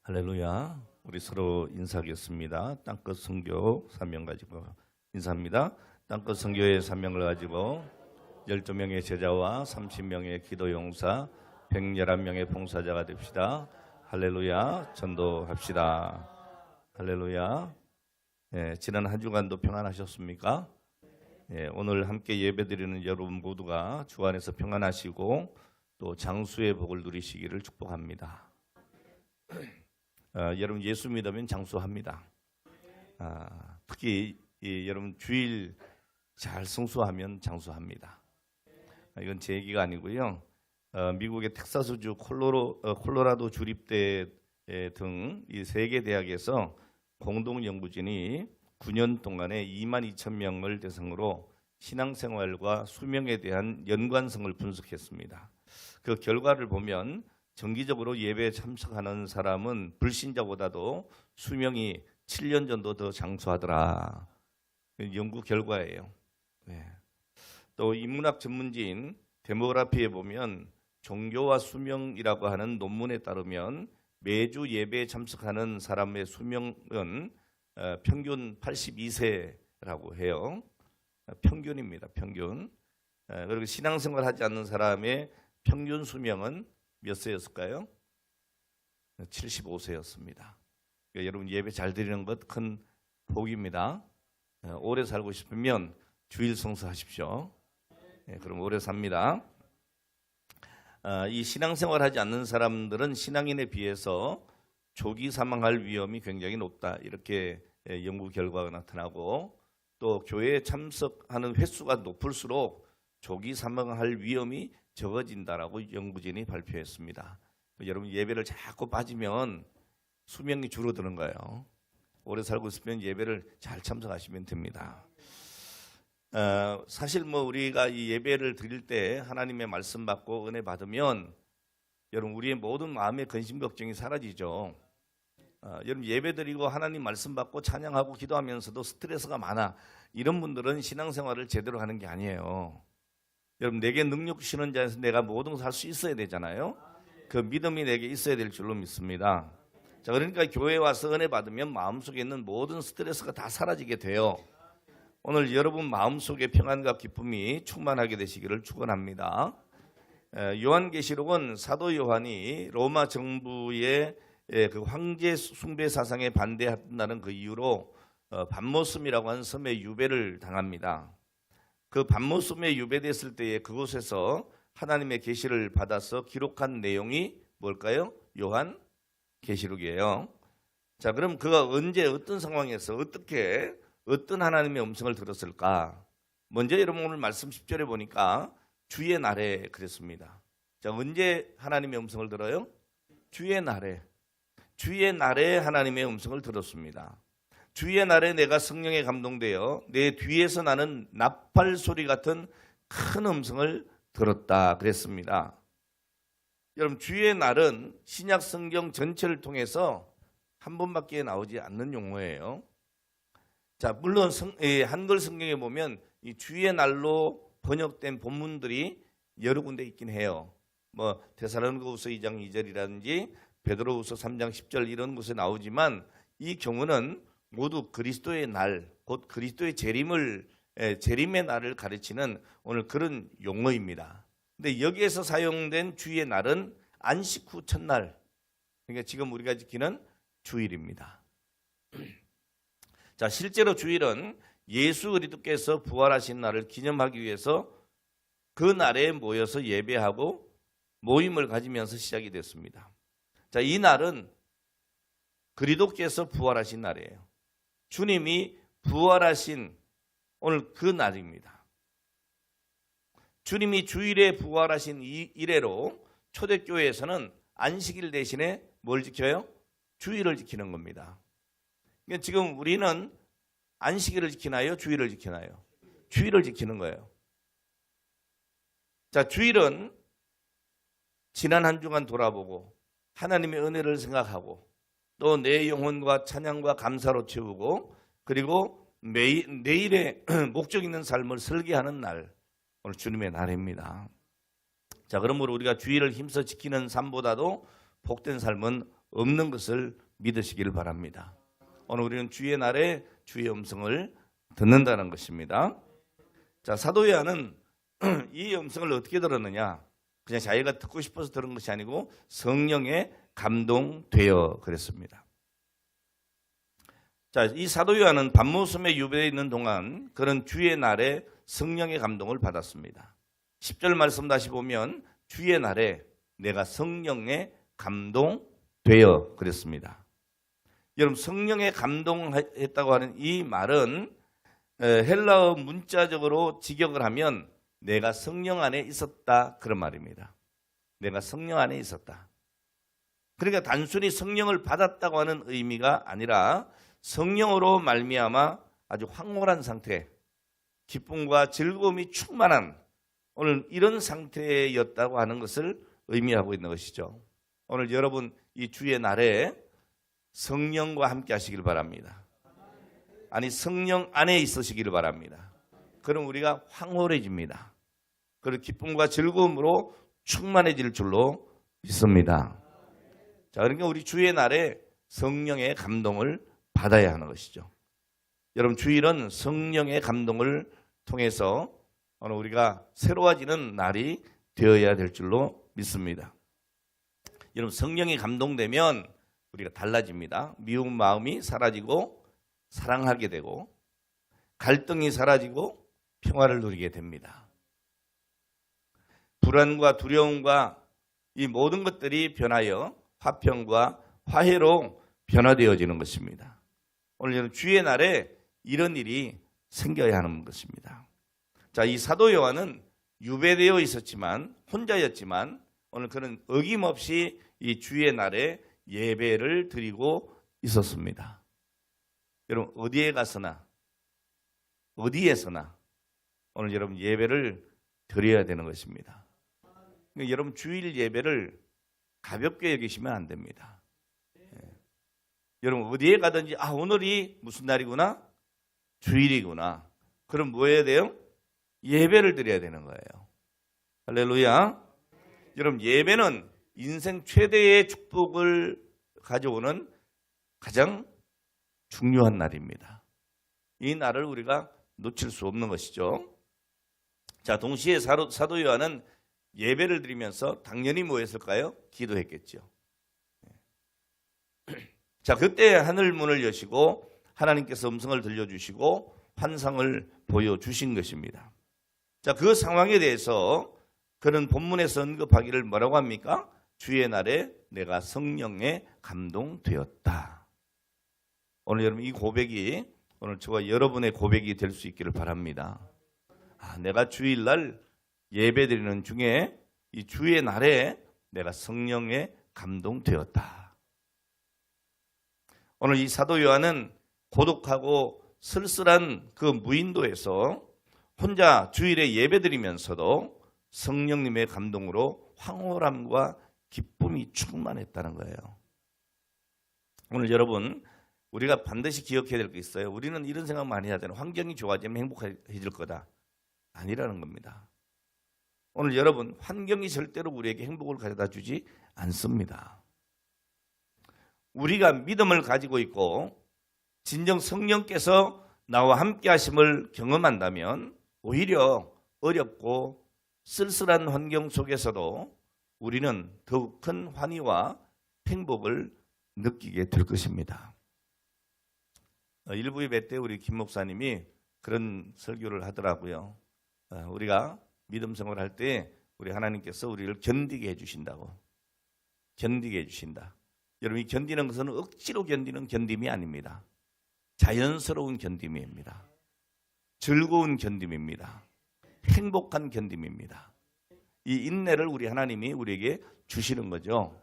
할렐루야. 우리 서로 인사하겠습니다. 땅끝 선교 사명 가지고 인사합니다. 땅끝 선교의 사명을 가지고 12명의 제자와 30명의 기도 용사, 111명의 봉사자가 됩시다. 할렐루야. 전도합시다. 할렐루야. 지난 한 주간도 평안하셨습니까? 오늘 함께 예배드리는 여러분 모두가 주 안에서 평안하시고 또 장수의 복을 누리시기를 축복합니다. 여러분 예수 믿으면 장수합니다. 특히 여러분 주일 잘 성수하면 장수합니다. 이건 제 얘기가 아니고요. 미국의 텍사스주 콜로라도 주립대 등 이 세 개 대학에서 공동 연구진이 9년 동안에 22,000명을 대상으로 신앙생활과 수명에 대한 연관성을 분석했습니다. 그 결과를 보면 정기적으로 예배에 참석하는 사람은 불신자보다도 수명이 7년 정도 더 장수하더라. 연구 결과예요. 또 인문학 전문지인 데모그래피에 보면 종교와 수명이라고 하는 논문에 따르면 매주 예배에 참석하는 사람의 수명은 평균 82세라고 해요. 평균입니다. 평균. 그리고 신앙생활 하지 않는 사람의 평균 수명은 몇 세였을까요? 75세였습니다. 그러니까 여러분 예배 잘 드리는 것 큰 복입니다. 오래 살고 싶으면 주일 성수하십시오. 그럼 오래 삽니다. 이 신앙생활 하지 않는 사람들은 신앙인에 비해서 조기 사망할 위험이 굉장히 높다. 이렇게 연구 결과가 나타나고 또 교회에 참석하는 횟수가 높을수록 조기 사망할 위험이 적어진다라고 연구진이 발표했습니다. 여러분 예배를 자꾸 빠지면 수명이 줄어드는 거예요. 오래 살고 있으면 예배를 잘 참석하시면 됩니다. 사실 우리가 이 예배를 드릴 때 하나님의 말씀 받고 은혜 받으면 여러분 우리의 모든 마음의 근심 걱정이 사라지죠. 여러분 예배 드리고 하나님 말씀 받고 찬양하고 기도하면서도 스트레스가 많아. 이런 분들은 신앙생활을 제대로 하는 게 아니에요. 여러분 내게 능력 주시는 자에서 내가 모든 것을 할 수 있어야 되잖아요. 그 믿음이 내게 있어야 될 줄로 믿습니다. 자, 그러니까 교회에 와서 은혜 받으면 마음속에 있는 모든 스트레스가 다 사라지게 돼요. 오늘 여러분 마음속에 평안과 기쁨이 충만하게 되시기를 축원합니다. 요한계시록은 사도 요한이 로마 정부의 그 황제 숭배 사상에 반대한다는 그 이유로 밤모섬이라고 하는 섬에 유배를 당합니다. 그 밤모섬에 유배됐을 때에 그곳에서 하나님의 계시를 받아서 기록한 내용이 뭘까요? 요한계시록이에요. 자, 그럼 그가 언제 어떤 상황에서 어떤 하나님의 음성을 들었을까? 먼저 여러분 오늘 말씀 10절에 보니까 주의 날에 그랬습니다. 자, 언제 하나님의 음성을 들어요? 주의 날에. 주의 날에 하나님의 음성을 들었습니다. 주의 날에 내가 성령에 감동되어 내 뒤에서 나는 나팔 소리 같은 큰 음성을 들었다 그랬습니다. 여러분 주의 날은 신약 성경 전체를 통해서 한 번밖에 나오지 않는 용어예요. 자, 물론 한글 성경에 보면 이 주의 날로 번역된 본문들이 여러 군데 있긴 해요. 데살로니가후서 2장 2절이라든지 베드로후서 3장 10절 이런 곳에 나오지만 이 경우는 모두 그리스도의 날, 곧 그리스도의 재림의 날을 가르치는 오늘 그런 용어입니다. 근데 여기에서 사용된 주의 날은 안식 후 첫날, 그러니까 지금 우리가 지키는 주일입니다. 자, 실제로 주일은 예수 그리스도께서 부활하신 날을 기념하기 위해서 그 날에 모여서 예배하고 모임을 가지면서 시작이 됐습니다. 자, 이 날은 그리스도께서 부활하신 날이에요. 주님이 부활하신 오늘 그 날입니다. 주님이 주일에 부활하신 이 이래로 초대교회에서는 안식일 대신에 뭘 지켜요? 주일을 지키는 겁니다. 그러니까 지금 우리는 안식일을 지키나요? 주일을 지키나요? 주일을 지키는 거예요. 자, 주일은 지난 한 주간 돌아보고 하나님의 은혜를 생각하고 또 내 영혼과 찬양과 감사로 채우고 그리고 내일의 목적 있는 삶을 설계하는 날, 오늘 주님의 날입니다. 자, 그러므로 우리가 주일을 힘써 지키는 삶보다도 복된 삶은 없는 것을 믿으시길 바랍니다. 오늘 우리는 주의 날에 주의 음성을 듣는다는 것입니다. 자, 사도 요한은 이 음성을 어떻게 들었느냐? 그냥 자기가 듣고 싶어서 들은 것이 아니고 성령에 감동되어 그랬습니다. 자, 이 사도 요한은 밤모섬에 유배되어 있는 동안 그런 주의 날에 성령의 감동을 받았습니다. 10절 말씀 다시 보면 주의 날에 내가 성령에 감동되어 그랬습니다. 여러분, 성령에 감동했다고 하는 이 말은 헬라어 문자적으로 직역을 하면 내가 성령 안에 있었다 그런 말입니다. 내가 성령 안에 있었다. 그러니까 단순히 성령을 받았다고 하는 의미가 아니라 성령으로 말미암아 아주 황홀한 상태, 기쁨과 즐거움이 충만한 오늘 이런 상태였다고 하는 것을 의미하고 있는 것이죠. 오늘 여러분 이 주의 날에 성령과 함께 하시길 바랍니다. 아니, 성령 안에 있으시기를 바랍니다. 그럼 우리가 황홀해집니다. 그리고 기쁨과 즐거움으로 충만해질 줄로 믿습니다. 자, 그러니까 우리 주의 날에 성령의 감동을 받아야 하는 것이죠. 여러분, 주일은 성령의 감동을 통해서 오늘 우리가 새로워지는 날이 되어야 될 줄로 믿습니다. 여러분, 성령이 감동되면 우리가 달라집니다. 미운 마음이 사라지고 사랑하게 되고 갈등이 사라지고 평화를 누리게 됩니다. 불안과 두려움과 이 모든 것들이 변하여 화평과 화해로 변화되어지는 것입니다. 오늘 주의 날에 이런 일이 생겨야 하는 것입니다. 자, 이 사도 요한은 유배되어 있었지만 혼자였지만 오늘 그는 어김없이 이 주의 날에 예배를 드리고 있었습니다. 여러분, 어디에 가서나 어디에서나 오늘 여러분 예배를 드려야 되는 것입니다. 그러니까 여러분 주일 예배를 가볍게 여기시면 안 됩니다. 여러분 어디에 가든지 오늘이 무슨 날이구나? 주일이구나. 그럼 뭐 해야 돼요? 예배를 드려야 되는 거예요. 할렐루야. 여러분 예배는 인생 최대의 축복을 가져오는 가장 중요한 날입니다. 이 날을 우리가 놓칠 수 없는 것이죠. 자, 동시에 사도 요한은 예배를 드리면서 당연히 뭐 했을까요? 기도했겠죠. 자, 그때 하늘 문을 여시고 하나님께서 음성을 들려주시고 환상을 보여주신 것입니다. 자, 그 상황에 대해서 그는 본문에서 언급하기를 뭐라고 합니까? 주의 날에 내가 성령에 감동되었다. 오늘 여러분 이 고백이 오늘 저와 여러분의 고백이 될 수 있기를 바랍니다. 내가 주일날 예배드리는 중에 이 주의 날에 내가 성령에 감동되었다. 오늘 이 사도 요한은 고독하고 쓸쓸한 그 무인도에서 혼자 주일에 예배드리면서도 성령님의 감동으로 황홀함과 기쁨이 충만했다는 거예요. 오늘 여러분 우리가 반드시 기억해야 될 게 있어요. 우리는 이런 생각 많이 하잖아요. 환경이 좋아지면 행복해질 거다. 아니라는 겁니다. 오늘 여러분 환경이 절대로 우리에게 행복을 가져다 주지 않습니다. 우리가 믿음을 가지고 있고 진정 성령께서 나와 함께 하심을 경험한다면 오히려 어렵고 쓸쓸한 환경 속에서도 우리는 더욱 큰 환희와 행복을 느끼게 될 것입니다. 일부 예배 때 우리 김 목사님이 그런 설교를 하더라고요. 우리가 믿음 생활을 할 때 우리 하나님께서 우리를 견디게 해주신다고. 견디게 해주신다. 여러분 이 견디는 것은 억지로 견디는 견딤이 아닙니다. 자연스러운 견딤입니다. 즐거운 견딤입니다. 행복한 견딤입니다. 이 인내를 우리 하나님이 우리에게 주시는 거죠.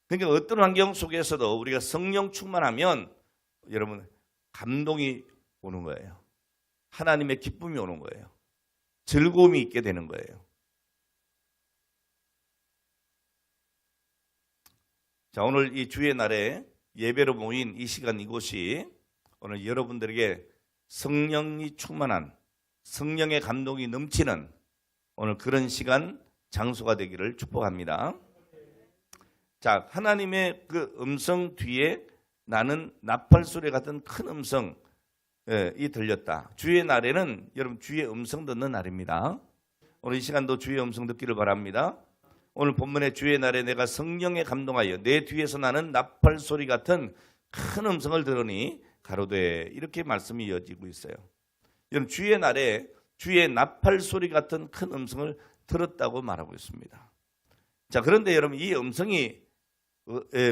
그러니까 어떤 환경 속에서도 우리가 성령 충만하면 여러분 감동이 오는 거예요. 하나님의 기쁨이 오는 거예요. 즐거움이 있게 되는 거예요. 자, 오늘 이 주의 날에 예배로 모인 이 시간 이곳이 오늘 여러분들에게 성령이 충만한 성령의 감동이 넘치는 오늘 그런 시간 장소가 되기를 축복합니다. 자, 하나님의 그 음성 뒤에 나는 나팔 소리 같은 큰 음성이 들렸다. 주의 날에는 여러분 주의 음성 듣는 날입니다. 오늘 이 시간도 주의 음성 듣기를 바랍니다. 오늘 본문의 주의 날에 내가 성령에 감동하여 내 뒤에서 나는 나팔 소리 같은 큰 음성을 들으니 가로되, 이렇게 말씀이 이어지고 있어요. 여러분 주의 날에 주의 나팔 소리 같은 큰 음성을 들었다고 말하고 있습니다. 자, 그런데 여러분 이 음성이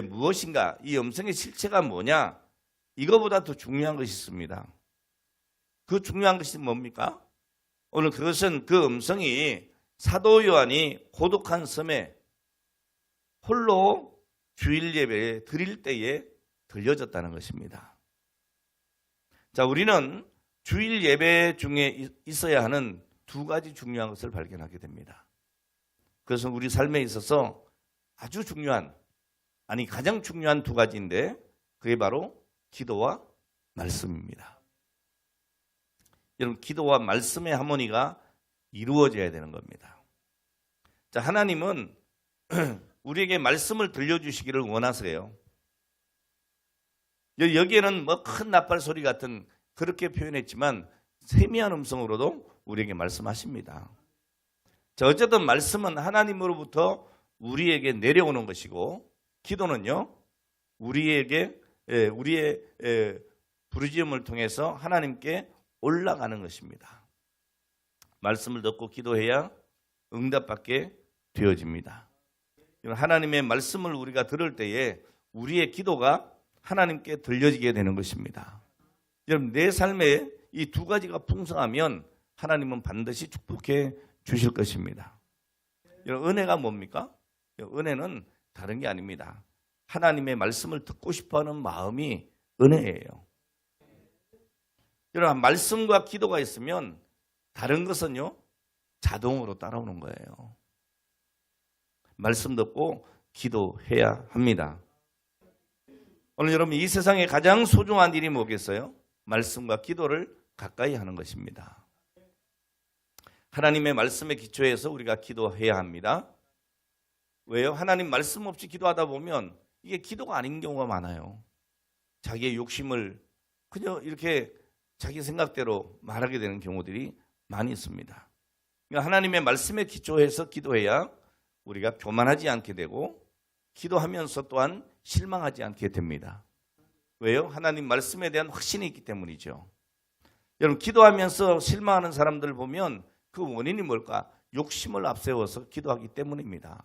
무엇인가? 이 음성의 실체가 뭐냐? 이거보다 더 중요한 것이 있습니다. 그 중요한 것이 뭡니까? 오늘 그것은 그 음성이 사도 요한이 고독한 섬에 홀로 주일 예배 드릴 때에 들려졌다는 것입니다. 자, 우리는 주일 예배 중에 있어야 하는 두 가지 중요한 것을 발견하게 됩니다. 그것은 우리 삶에 있어서 아주 중요한, 아니 가장 중요한 두 가지인데 그게 바로 기도와 말씀입니다. 여러분 기도와 말씀의 하모니가 이루어져야 되는 겁니다. 자, 하나님은 우리에게 말씀을 들려주시기를 원하세요. 여기에는 뭐 큰 나팔 소리 같은 그렇게 표현했지만 세미한 음성으로도 우리에게 말씀하십니다. 자, 어쨌든 말씀은 하나님으로부터 우리에게 내려오는 것이고 기도는요 우리의 부르짖음을 통해서 하나님께 올라가는 것입니다. 말씀을 듣고 기도해야 응답받게 되어집니다. 하나님의 말씀을 우리가 들을 때에 우리의 기도가 하나님께 들려지게 되는 것입니다. 여러분 내 삶에 이 두 가지가 풍성하면 하나님은 반드시 축복해 주실 것입니다. 여러분 은혜가 뭡니까? 은혜는 다른 게 아닙니다. 하나님의 말씀을 듣고 싶어하는 마음이 은혜예요. 여러분 말씀과 기도가 있으면 다른 것은요 자동으로 따라오는 거예요. 말씀 듣고 기도해야 합니다. 오늘 여러분 이 세상에 가장 소중한 일이 뭐겠어요? 말씀과 기도를 가까이 하는 것입니다. 하나님의 말씀에 기초해서 우리가 기도해야 합니다. 왜요? 하나님 말씀 없이 기도하다 보면 이게 기도가 아닌 경우가 많아요. 자기의 욕심을 그냥 이렇게 자기 생각대로 말하게 되는 경우들이 많이 있습니다. 그러니까 하나님의 말씀에 기초해서 기도해야 우리가 교만하지 않게 되고 기도하면서 또한 실망하지 않게 됩니다. 왜요? 하나님 말씀에 대한 확신이 있기 때문이죠. 여러분 기도하면서 실망하는 사람들 보면 그 원인이 뭘까? 욕심을 앞세워서 기도하기 때문입니다.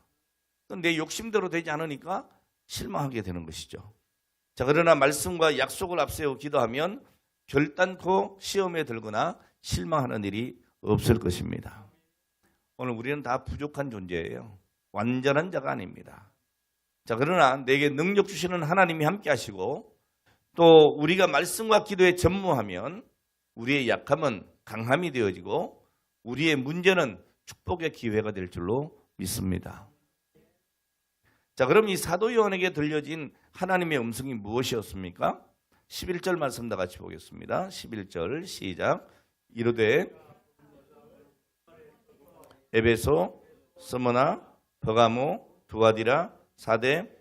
내 욕심대로 되지 않으니까 실망하게 되는 것이죠. 자, 그러나 말씀과 약속을 앞세워 기도하면 결단코 시험에 들거나 실망하는 일이 없을 것입니다. 오늘 우리는 다 부족한 존재예요. 완전한 자가 아닙니다. 자, 그러나 내게 능력 주시는 하나님이 함께 하시고 또 우리가 말씀과 기도에 전무하면 우리의 약함은 강함이 되어지고 우리의 문제는 축복의 기회가 될 줄로 믿습니다. 자, 그럼 이 사도 요한에게 들려진 하나님의 음성이 무엇이었습니까? 11절 말씀 다 같이 보겠습니다. 11절 시작. 이르되 에베소, 스무나, 버가모, 두아디라, 사대,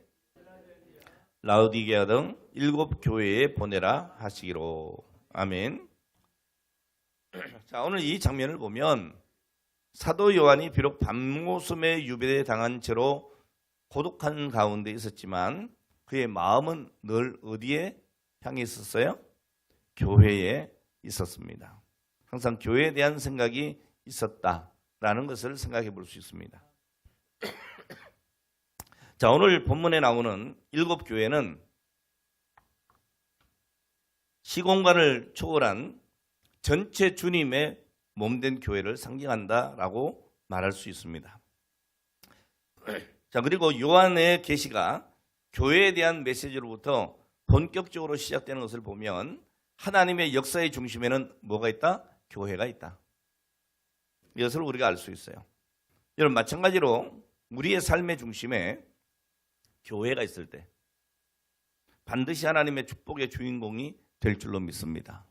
라우디게아 등 7 교회에 보내라 하시기로. 아멘. 자, 오늘 이 장면을 보면 사도 요한이 비록 밤모섬에 유배당한 채로 고독한 가운데 있었지만 그의 마음은 늘 어디에 향해 있었어요? 교회에 있었습니다. 항상 교회에 대한 생각이 있었다라는 것을 생각해 볼 수 있습니다. 자, 오늘 본문에 나오는 7 교회는 시공간을 초월한 전체 주님의 몸된 교회를 상징한다라고 말할 수 있습니다. 자, 그리고 요한의 계시가 교회에 대한 메시지로부터 본격적으로 시작되는 것을 보면 하나님의 역사의 중심에는 뭐가 있다? 교회가 있다. 이것을 우리가 알 수 있어요. 여러분 마찬가지로 우리의 삶의 중심에 교회가 있을 때 반드시 하나님의 축복의 주인공이 될 줄로 믿습니다.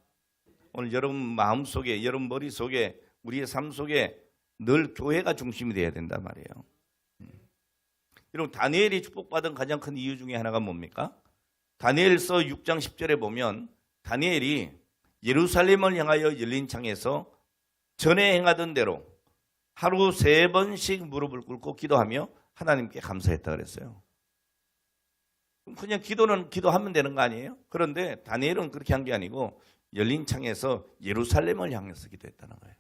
오늘 여러분 마음속에, 여러분 머릿속에, 우리의 삶 속에 늘 교회가 중심이 되어야 된단 말이에요. 여러분 다니엘이 축복받은 가장 큰 이유 중에 하나가 뭡니까? 다니엘서 6장 10절에 보면 다니엘이 예루살렘을 향하여 열린 창에서 전에 행하던 대로 하루 3번씩 무릎을 꿇고 기도하며 하나님께 감사했다 그랬어요. 그냥 기도하면 되는 거 아니에요? 그런데 다니엘은 그렇게 한 게 아니고 열린 창에서 예루살렘을 향해서 기도했다는 거예요.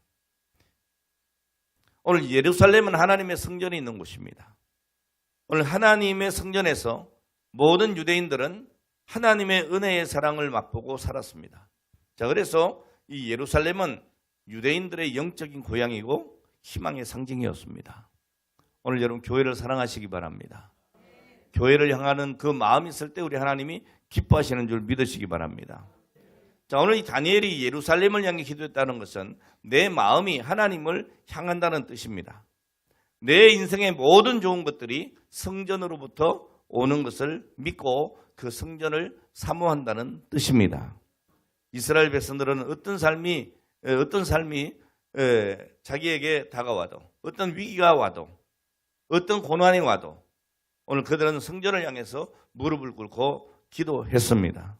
오늘 예루살렘은 하나님의 성전이 있는 곳입니다. 오늘 하나님의 성전에서 모든 유대인들은 하나님의 은혜의 사랑을 맛보고 살았습니다. 자, 그래서 이 예루살렘은 유대인들의 영적인 고향이고 희망의 상징이었습니다. 오늘 여러분 교회를 사랑하시기 바랍니다. 교회를 향하는 그 마음이 있을 때 우리 하나님이 기뻐하시는 줄 믿으시기 바랍니다. 자, 오늘 이 다니엘이 예루살렘을 향해 기도했다는 것은 내 마음이 하나님을 향한다는 뜻입니다. 내 인생의 모든 좋은 것들이 성전으로부터 오는 것을 믿고 그 성전을 사모한다는 뜻입니다. 이스라엘 백성들은 어떤 삶이 자기에게 다가와도, 어떤 위기가 와도, 어떤 고난이 와도 오늘 그들은 성전을 향해서 무릎을 꿇고 기도했습니다.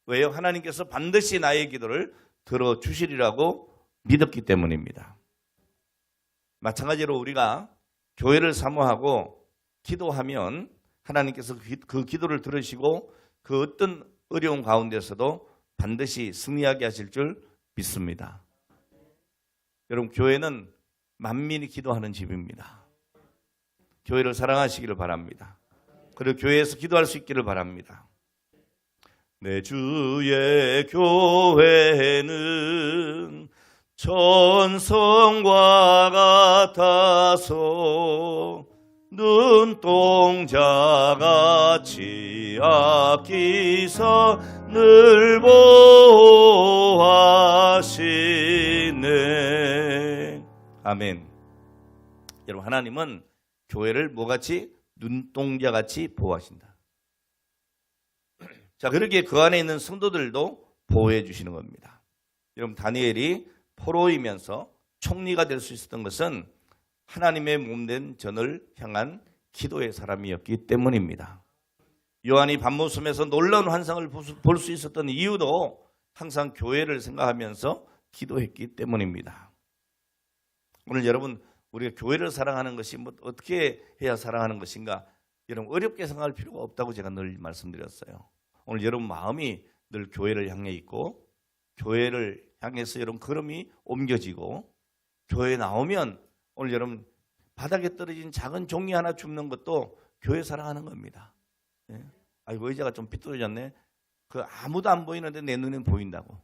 왜요? 하나님께서 반드시 나의 기도를 들어주시리라고 믿었기 때문입니다. 마찬가지로 우리가 교회를 사모하고 기도하면 하나님께서 그 기도를 들으시고 그 어떤 어려운 가운데서도 반드시 승리하게 하실 줄 믿습니다. 여러분, 교회는 만민이 기도하는 집입니다. 교회를 사랑하시기를 바랍니다. 그리고 교회에서 기도할 수 있기를 바랍니다. 내 주의 교회는 천성과 같아서 눈동자같이 아끼사 늘 보호하시네. 아멘. 여러분, 하나님은 교회를 뭐같이? 눈동자같이 보호하신다. 자, 그렇게 그 안에 있는 성도들도 보호해 주시는 겁니다. 여러분, 다니엘이 포로이면서 총리가 될 수 있었던 것은 하나님의 몸된 전을 향한 기도의 사람이었기 때문입니다. 요한이 밤모섬에서 놀라운 환상을 볼 수 있었던 이유도 항상 교회를 생각하면서 기도했기 때문입니다. 오늘 여러분, 우리가 교회를 사랑하는 것이 어떻게 해야 사랑하는 것인가? 여러분, 어렵게 생각할 필요가 없다고 제가 늘 말씀드렸어요. 오늘 여러분 마음이 늘 교회를 향해 있고 교회를 향해서 여러분 걸음이 옮겨지고 교회에 나오면 오늘 여러분 바닥에 떨어진 작은 종이 하나 줍는 것도 교회 사랑하는 겁니다. 예? 아이고, 의자가 좀 삐뚤어졌네. 그 아무도 안 보이는데 내 눈엔 보인다고.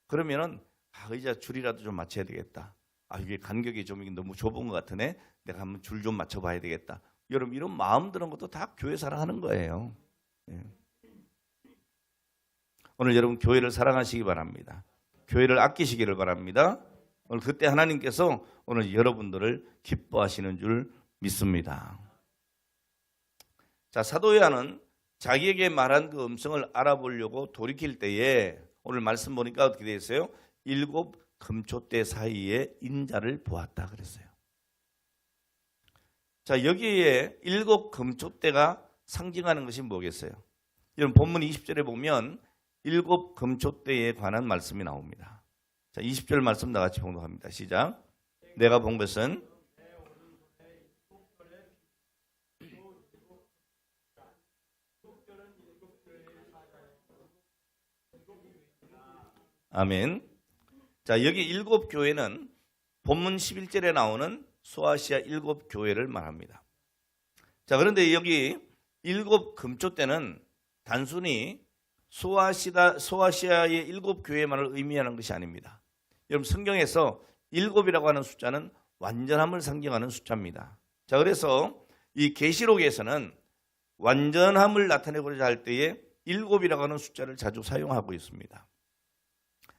그러면은 의자 줄이라도 좀 맞춰야 되겠다. 이게 간격이 좀 너무 좁은 것 같으네. 내가 한번 줄 좀 맞춰봐야 되겠다. 여러분, 이런 마음 드는 것도 다 교회 사랑하는 거예요. 예. 오늘 여러분 교회를 사랑하시기 바랍니다. 교회를 아끼시기를 바랍니다. 오늘 그때 하나님께서 오늘 여러분들을 기뻐하시는 줄 믿습니다. 자, 사도 요한은 자기에게 말한 그 음성을 알아보려고 돌이킬 때에 오늘 말씀 보니까 어떻게 되어 있어요? 7 금초대 사이에 인자를 보았다 그랬어요. 자, 여기에 7 금초대가 상징하는 것이 뭐겠어요? 여러분, 본문 20절에 보면 7 금초대에 관한 말씀이 나옵니다. 자, 20절 말씀 다 같이 봉독합니다. 시작. 내가 본 것은 아멘. 자, 여기 7 교회는 본문 11절에 나오는 소아시아 7 교회를 말합니다. 자, 그런데 여기 7 금초대는 단순히 소아시아의 7 교회만을 의미하는 것이 아닙니다. 여러분, 성경에서 7이라고 하는 숫자는 완전함을 상징하는 숫자입니다. 자, 그래서 이 계시록에서는 완전함을 나타내고자 할 때에 7이라고 하는 숫자를 자주 사용하고 있습니다.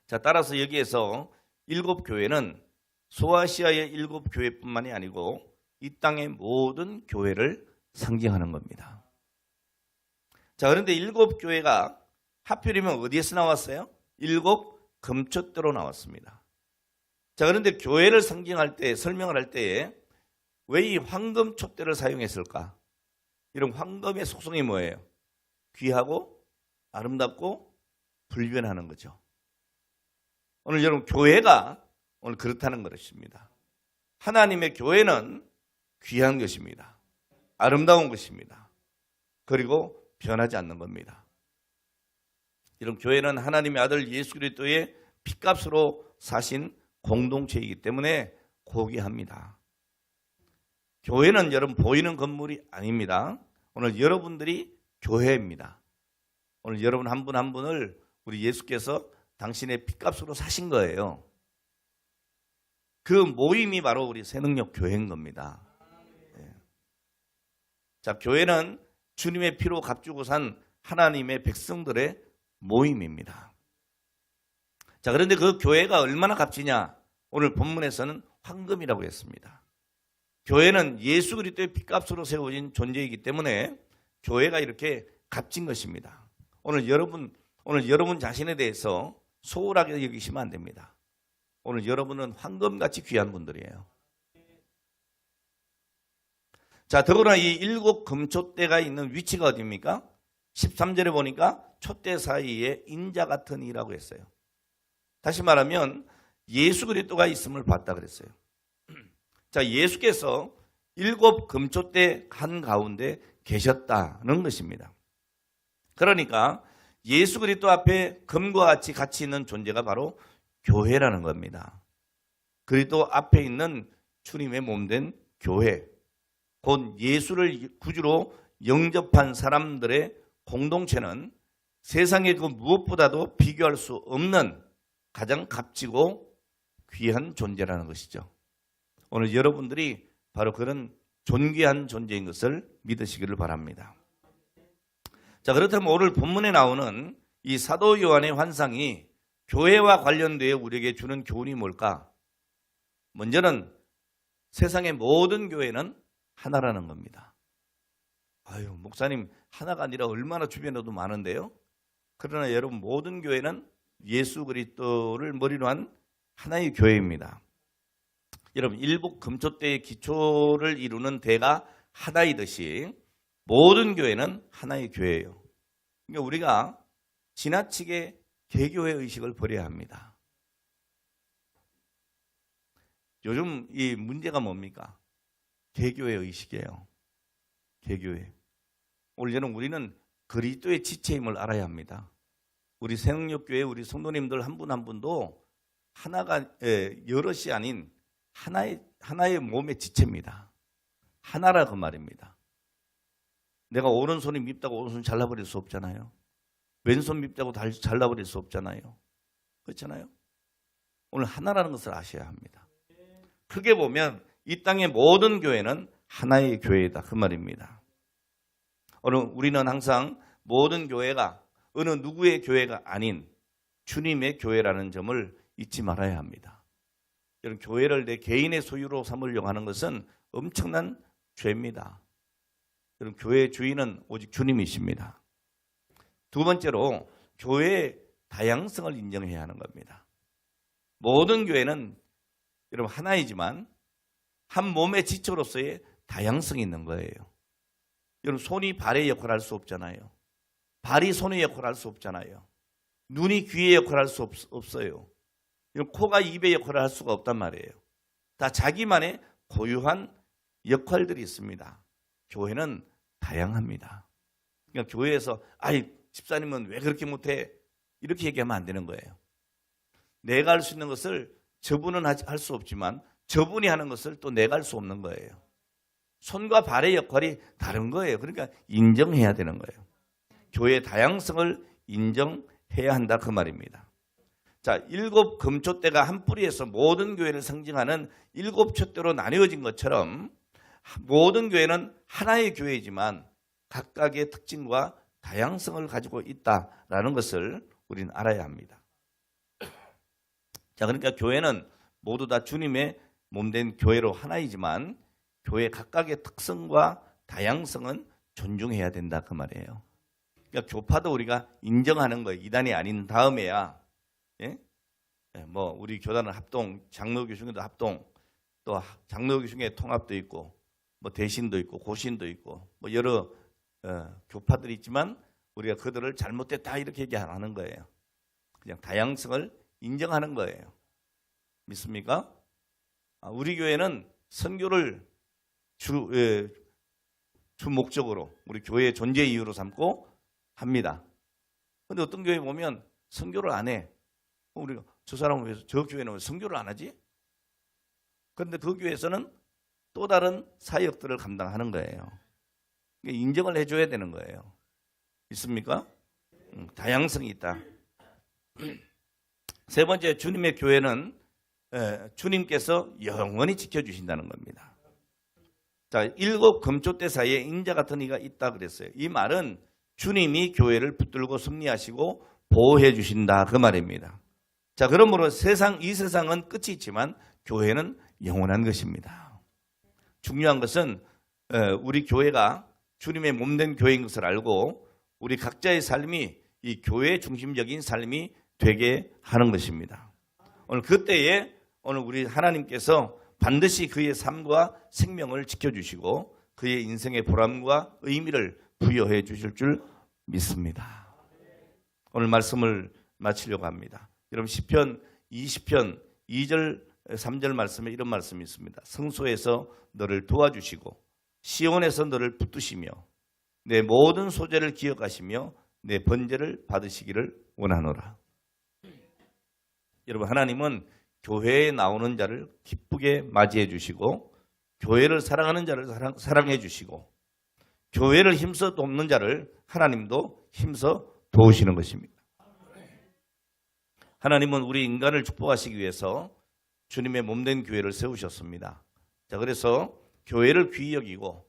자, 따라서 여기에서 7 교회는 소아시아의 7 교회뿐만이 아니고 이 땅의 모든 교회를 상징하는 겁니다. 자, 그런데 7 교회가 하필이면 어디에서 나왔어요? 7 금초대로 나왔습니다. 자, 그런데 교회를 상징할 때, 설명을 할 때에 왜 이 황금 촛대를 사용했을까? 이런 황금의 속성이 뭐예요? 귀하고 아름답고 불변하는 거죠. 오늘 여러분 교회가 오늘 그렇다는 것입니다. 하나님의 교회는 귀한 것입니다. 아름다운 것입니다. 그리고 변하지 않는 겁니다. 이런 교회는 하나님의 아들 예수 그리스도의 피값으로 사신 공동체이기 때문에 고귀합니다. 교회는 여러분 보이는 건물이 아닙니다. 오늘 여러분들이 교회입니다. 오늘 여러분 한 분 한 분을 우리 예수께서 당신의 피값으로 사신 거예요. 그 모임이 바로 우리 새능력 교회인 겁니다. 자, 교회는 주님의 피로 값주고 산 하나님의 백성들의 모임입니다. 자, 그런데 그 교회가 얼마나 값지냐? 오늘 본문에서는 황금이라고 했습니다. 교회는 예수 그리스도의 피값으로 세워진 존재이기 때문에 교회가 이렇게 값진 것입니다. 오늘 여러분 자신에 대해서 소홀하게 여기시면 안 됩니다. 오늘 여러분은 황금같이 귀한 분들이에요. 자, 더구나 이 7 금촛대가 있는 위치가 어디입니까? 13절에 보니까 촛대 사이에 인자 같은 이라고 했어요. 다시 말하면 예수 그리스도가 있음을 봤다 그랬어요. 자, 예수께서 7 금촛대 한가운데 계셨다는 것입니다. 그러니까 예수 그리스도 앞에 금과 같이 있는 존재가 바로 교회라는 겁니다. 그리스도 앞에 있는 주님의 몸된 교회, 곧 예수를 구주로 영접한 사람들의 공동체는 세상의 그 무엇보다도 비교할 수 없는 가장 값지고 귀한 존재라는 것이죠. 오늘 여러분들이 바로 그런 존귀한 존재인 것을 믿으시기를 바랍니다. 자, 그렇다면 오늘 본문에 나오는 이 사도 요한의 환상이 교회와 관련되어 우리에게 주는 교훈이 뭘까? 먼저는 세상의 모든 교회는 하나라는 겁니다. 아유, 목사님 하나가 아니라 얼마나 주변에도 많은데요. 그러나 여러분 모든 교회는 예수 그리스도를 머리로 한 하나의 교회입니다. 여러분 7 금촛대의 기초를 이루는 대가 하나이듯이 모든 교회는 하나의 교회예요. 그러니까 우리가 지나치게 개교회 의식을 버려야 합니다. 요즘 이 문제가 뭡니까? 개교회 의식이에요. 개교회. 오늘 여러분 우리는 그리스도의 지체임을 알아야 합니다. 우리 새능력교회 우리 성도님들 한 분 한 분도 하나가 여럿이 아닌 하나의 몸의 지체입니다. 하나라 그 말입니다. 내가 오른손이 밉다고 오른손 잘라버릴 수 없잖아요. 왼손 밉다고 잘라버릴 수 없잖아요. 그렇잖아요. 오늘 하나라는 것을 아셔야 합니다. 크게 보면 이 땅의 모든 교회는 하나의 교회다 그 말입니다. 오늘 우리는 항상 모든 교회가 어느 누구의 교회가 아닌 주님의 교회라는 점을 잊지 말아야 합니다. 여러분 교회를 내 개인의 소유로 삼으려고 하는 것은 엄청난 죄입니다. 여러분 교회의 주인은 오직 주님이십니다. 두 번째로 교회의 다양성을 인정해야 하는 겁니다. 모든 교회는 여러분 하나이지만 한 몸의 지체로서의 다양성이 있는 거예요. 여러분 손이 발의 역할을 할 수 없잖아요. 발이 손의 역할을 할 수 없잖아요. 눈이 귀의 역할을 할 수 없어요. 코가 입의 역할을 할 수가 없단 말이에요. 다 자기만의 고유한 역할들이 있습니다. 교회는 다양합니다. 그러니까 교회에서 아이 집사님은 왜 그렇게 못해? 이렇게 얘기하면 안 되는 거예요. 내가 할 수 있는 것을 저분은 할 수 없지만 저분이 하는 것을 또 내가 할 수 없는 거예요. 손과 발의 역할이 다른 거예요. 그러니까 인정해야 되는 거예요. 교회의 다양성을 인정해야 한다 그 말입니다. 자, 7 금촛대가 한 뿌리에서 모든 교회를 상징하는 7 촛대로 나뉘어진 것처럼 모든 교회는 하나의 교회이지만 각각의 특징과 다양성을 가지고 있다라는 것을 우리는 알아야 합니다. 자, 그러니까 교회는 모두 다 주님의 몸된 교회로 하나이지만 교회 각각의 특성과 다양성은 존중해야 된다 그 말이에요. 그러니까 교파도 우리가 인정하는 거예요. 이단이 아닌 다음에야 뭐 우리 교단은 합동, 장로교 중에도 합동, 또 장로교 중에 통합도 있고 뭐 대신도 있고 고신도 있고 뭐 여러 교파들이 있지만 우리가 그들을 잘못됐다 이렇게 얘기 안 하는 거예요. 그냥 다양성을 인정하는 거예요. 믿습니까? 우리 교회는 선교를 주 목적으로 우리 교회의 존재 이유로 삼고 합니다. 그런데 어떤 교회 보면 선교를 안 해. 우리가 저 사람은 왜 저 교회는 왜 선교를 안 하지? 그런데 그 교회에서는 또 다른 사역들을 감당하는 거예요. 인정을 해줘야 되는 거예요. 있습니까? 다양성이 있다. 세 번째, 주님의 교회는 주님께서 영원히 지켜주신다는 겁니다. 자, 7 금초대 사이에 인자 같은 이가 있다 그랬어요. 이 말은 주님이 교회를 붙들고 승리하시고 보호해 주신다 그 말입니다. 자, 그러므로 이 세상은 끝이 있지만 교회는 영원한 것입니다. 중요한 것은 우리 교회가 주님의 몸된 교회인 것을 알고 우리 각자의 삶이 이 교회 중심적인 삶이 되게 하는 것입니다. 오늘 그때에 오늘 우리 하나님께서 반드시 그의 삶과 생명을 지켜주시고 그의 인생의 보람과 의미를 부여해 주실 줄 믿습니다. 오늘 말씀을 마치려고 합니다. 여러분 시편 20편 2절 3절 말씀에 이런 말씀이 있습니다. 성소에서 너를 도와주시고 시온에서 너를 붙드시며 내 모든 소재를 기억하시며 내 번제를 받으시기를 원하노라. 여러분 하나님은 교회에 나오는 자를 기쁘게 맞이해 주시고 교회를 사랑하는 자를 사랑해 주시고 교회를 힘써 돕는 자를 하나님도 힘써 도우시는 것입니다. 하나님은 우리 인간을 축복하시기 위해서 주님의 몸된 교회를 세우셨습니다. 자, 그래서 교회를 귀히 여기고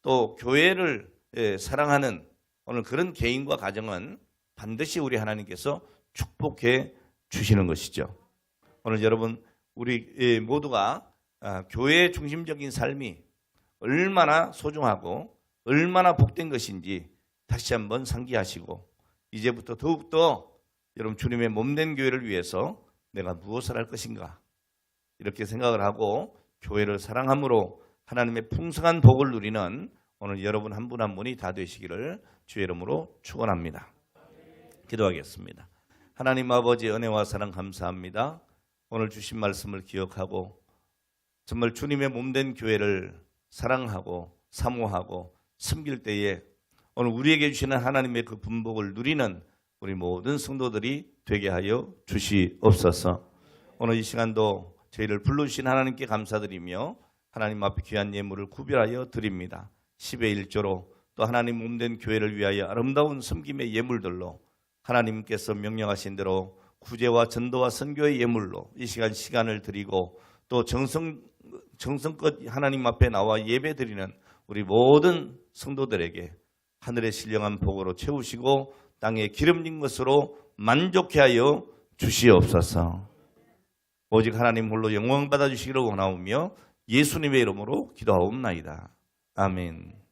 또 교회를 사랑하는 오늘 그런 개인과 가정은 반드시 우리 하나님께서 축복해 주시는 것이죠. 오늘 여러분 우리 모두가 교회 중심적인 삶이 얼마나 소중하고 얼마나 복된 것인지 다시 한번 상기하시고 이제부터 더욱더 여러분 주님의 몸된 교회를 위해서 내가 무엇을 할 것인가 이렇게 생각을 하고 교회를 사랑함으로 하나님의 풍성한 복을 누리는 오늘 여러분 한 분 한 분이 다 되시기를 주의 이름으로 축원합니다. 기도하겠습니다. 하나님 아버지 은혜와 사랑 감사합니다. 오늘 주신 말씀을 기억하고 정말 주님의 몸된 교회를 사랑하고 사모하고 섬길 때에 오늘 우리에게 주시는 하나님의 그 분복을 누리는 우리 모든 성도들이 되게 하여 주시옵소서. 오늘 이 시간도 저희를 불러주신 하나님께 감사드리며 하나님 앞에 귀한 예물을 구별하여 드립니다. 10의 1조로 또 하나님 몸된 교회를 위하여 아름다운 섬김의 예물들로 하나님께서 명령하신 대로 구제와 전도와 선교의 예물로 이 시간을 드리고 또 정성껏 하나님 앞에 나와 예배드리는 우리 모든 성도들에게 하늘의 신령한 복으로 채우시고 땅에 기름진 것으로 만족해 하여 주시옵소서. 오직 하나님 홀로 영광 받아주시기를 원하오며 예수님의 이름으로 기도하옵나이다. 아멘.